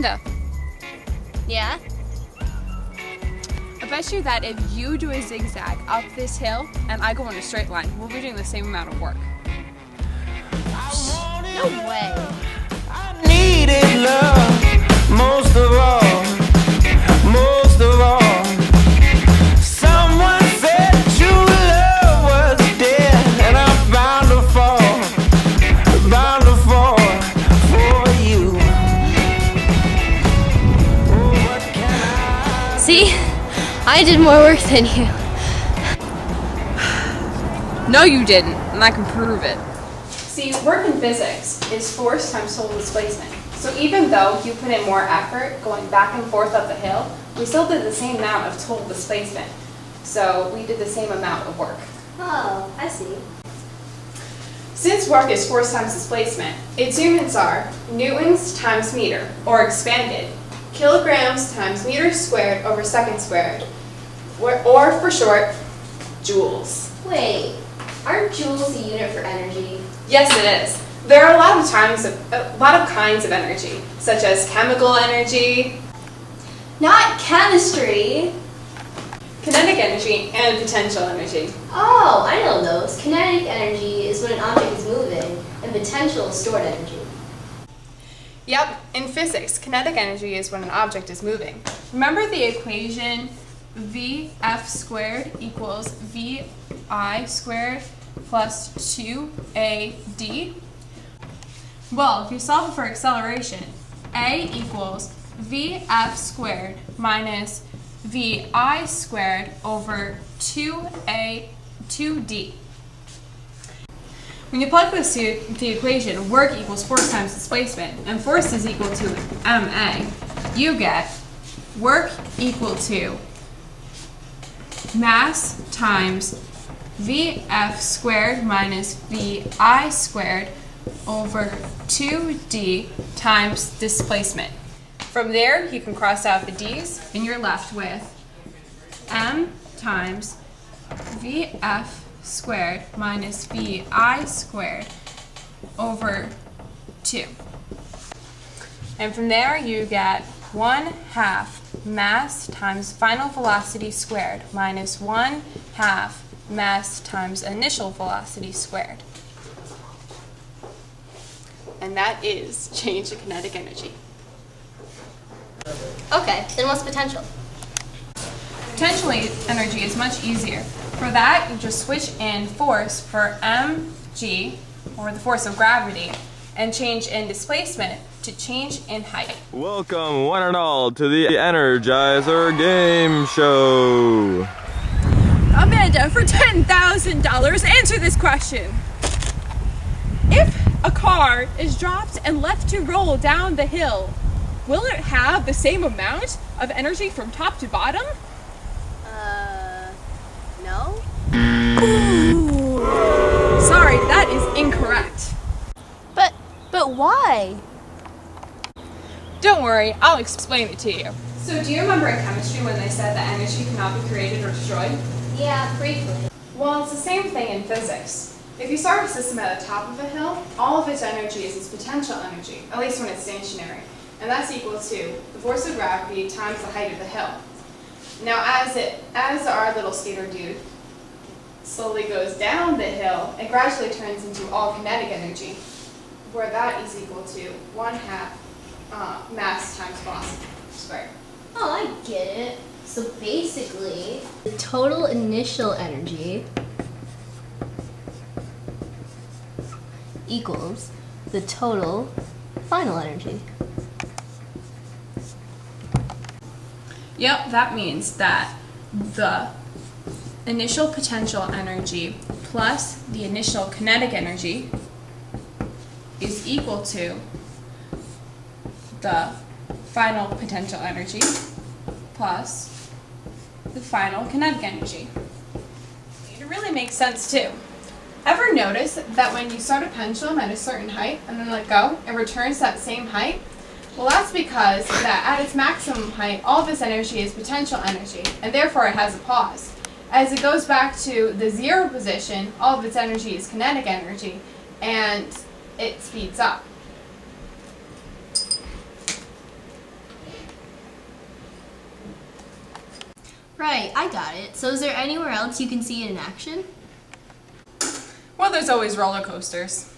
Amanda, Yeah? I bet you that if you do a zigzag up this hill and I go in a straight line, we'll be doing the same amount of work. No way. I needed love most of all, most of all. Someone said true love was dead, and I'm bound to fall for you. Oh, what can I... See? I did more work than you. No, you didn't, and I can prove it. See, work in physics is force times total displacement. So even though you put in more effort going back and forth up the hill, we still did the same amount of total displacement. So we did the same amount of work. Oh, I see. Since work is force times displacement, its units are newtons times meter, or expanded, kilograms times meters squared over seconds squared, or for short, joules. Wait, aren't joules a unit for energy? Yes, it is. There are a lot of kinds of energy, such as chemical energy, Not chemistry. kinetic energy, and potential energy. Oh, I know those. Kinetic energy is when an object is moving, and potential is stored energy. Yep, in physics, kinetic energy is when an object is moving. Remember the equation Vf squared equals Vi squared plus 2AD? Well, if you solve for acceleration, A equals Vf squared minus Vi squared over 2D. When you plug this into the equation, work equals force times displacement, and force is equal to ma, you get work equal to mass times Vf squared minus Vi squared over 2D times displacement. From there, you can cross out the d's, and you're left with m times Vf squared minus Vi squared over 2. And from there, you get 1/2 mass times final velocity squared minus 1/2 mass times initial velocity squared. And that is change in kinetic energy. Okay, then what's potential? Potential energy is much easier. For that, you just switch in force for mg, or the force of gravity, and change in displacement to change in height. Welcome, one and all, to the Energizer Game Show. Amanda, for $10,000, answer this question. If a car is dropped and left to roll down the hill, will it have the same amount of energy from top to bottom? No? Ooh. Sorry, that is incorrect. But why? Don't worry, I'll explain it to you. So do you remember in chemistry when they said that energy cannot be created or destroyed? Yeah, briefly. Well, it's the same thing in physics. If you start a system at the top of a hill, all of its energy is its potential energy, at least when it's stationary. And that's equal to the force of gravity times the height of the hill. Now as our little skater dude slowly goes down the hill, it gradually turns into all kinetic energy, where that is equal to 1/2 mass times velocity squared. Oh, I get it. So basically, the total initial energy equals the total final energy. Yep, that means that the initial potential energy plus the initial kinetic energy is equal to the final potential energy plus the final kinetic energy. It really makes sense too. Ever notice that when you start a pendulum at a certain height and then let go, it returns to that same height? Well, that's because that at its maximum height, all of its energy is potential energy, and therefore it has a pause. As it goes back to the 0 position, all of its energy is kinetic energy, and it speeds up. Right, I got it. So is there anywhere else you can see it in action? Well, there's always roller coasters.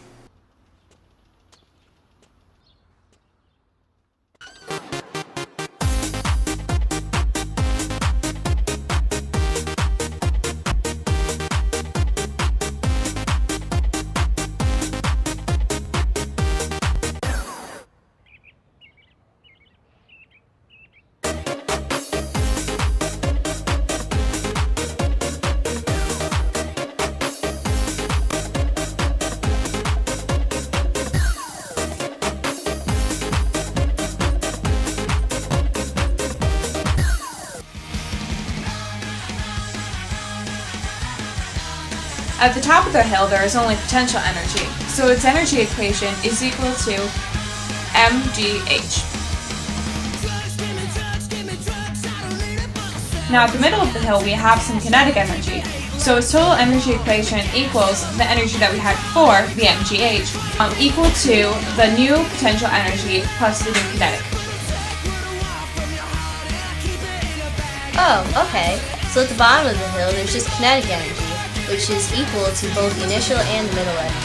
At the top of the hill, there is only potential energy, so its energy equation is equal to mgh. Now at the middle of the hill, we have some kinetic energy, so its total energy equation equals the energy that we had before, the mgh, equal to the new potential energy plus the new kinetic. Oh, okay. So at the bottom of the hill, there's just kinetic energy, which is equal to both the initial and the middle energy.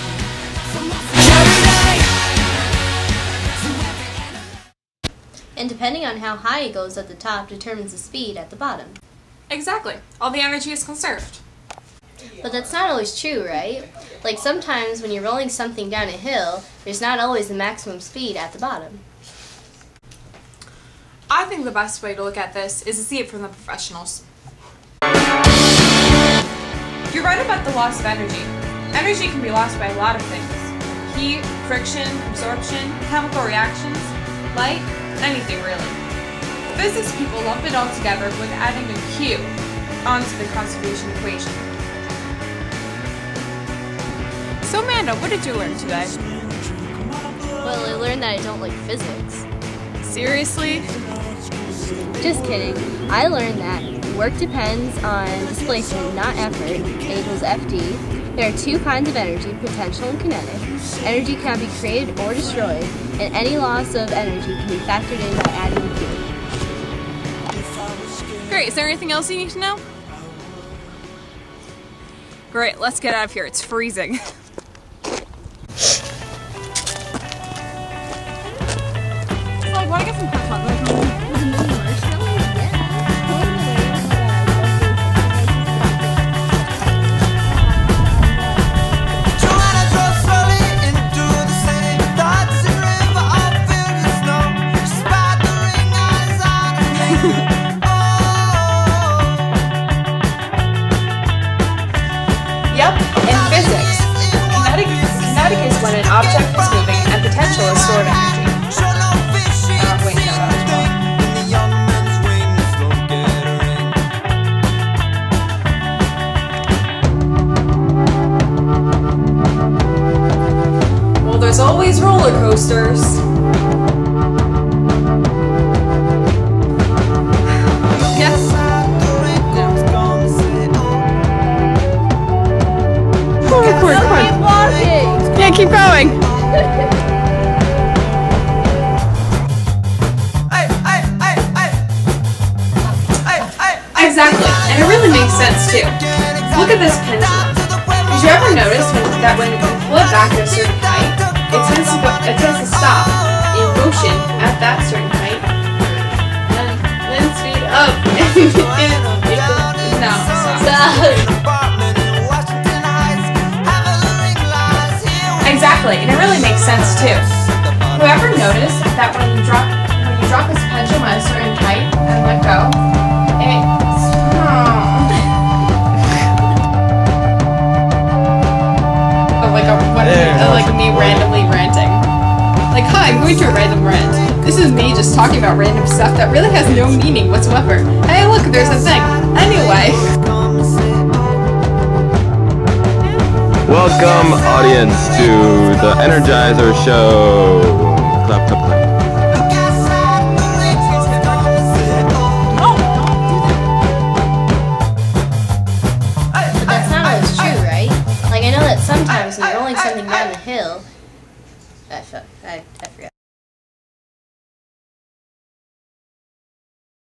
And depending on how high it goes at the top determines the speed at the bottom. Exactly. All the energy is conserved. But that's not always true, right? Like sometimes when you're rolling something down a hill, there's not always the maximum speed at the bottom. I think the best way to look at this is to see it from the professionals. You're right about the loss of energy. Energy can be lost by a lot of things. Heat, friction, absorption, chemical reactions, light, anything really. Physics people lump it all together with adding a Q onto the conservation equation. So Amanda, what did you learn today? Well, I learned that I don't like physics. Seriously? Just kidding. I learned that work depends on displacement, not effort, A equals FD. There are two kinds of energy, potential and kinetic. Energy cannot be created or destroyed, and any loss of energy can be factored in by adding a Q. Great, is there anything else you need to know? Great, let's get out of here, it's freezing. So, wanna get some quick chocolate? Yep, in physics, kinetic is when an object is moving and potential is stored energy. Wait, no, that was wrong. Well, there's always roller coasters. Yeah, keep going. Exactly, and it really makes sense too. Look at this pendulum. Did you ever notice that when you pull it back to a certain height, it tends to stop in motion at that certain height, and then speed up, and stop. Exactly, and it really makes sense too. Whoever noticed that when you drop this pendulum at a certain height and let go, like me randomly ranting. Like, hi, I'm going to a random rant. This is me just talking about random stuff that really has no meaning whatsoever. Hey, look, there's a thing. Anyway. Welcome, audience, to the Energizer Show. Clap, clap, clap. But that's not always true, right? Like, I know that sometimes when you're rolling something down the hill, I forgot.